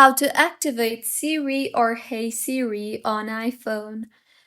How to activate Siri or Hey Siri on iPhone.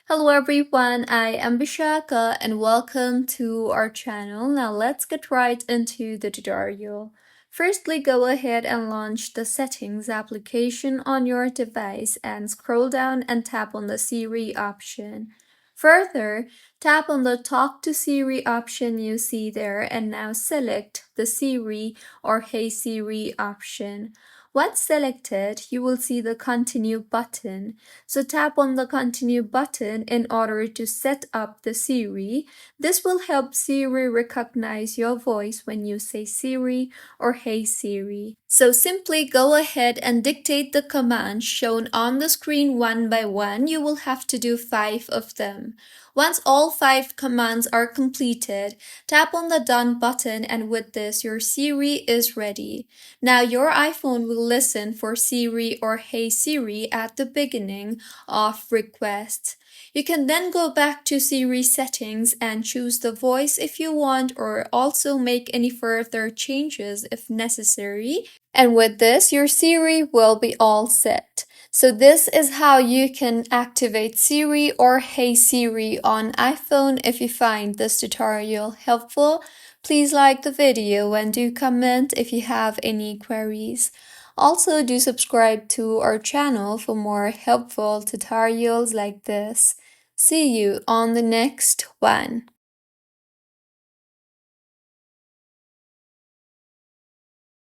Hello everyone, I am Bishaka and welcome to our channel. Now let's get right into the tutorial. Firstly, go ahead and launch the Settings application on your device and scroll down and tap on the Siri option. Further, tap on the Talk to Siri option you see there and now select the Siri or Hey Siri option. Once selected, you will see the Continue button. So tap on the Continue button in order to set up the Siri. This will help Siri recognize your voice when you say Siri or Hey Siri. So simply go ahead and dictate the commands shown on the screen one by one. You will have to do 5 of them. Once all 5 commands are completed, tap on the Done button and with this your Siri is ready. Now your iPhone will listen for Siri or Hey Siri at the beginning of requests. You can then go back to Siri settings and choose the voice if you want or also make any further changes if necessary. And with this, your Siri will be all set. So this is how you can activate Siri or Hey Siri on iPhone. If you find this tutorial helpful, please like the video and do comment if you have any queries. Also, do subscribe to our channel for more helpful tutorials like this. See you on the next one.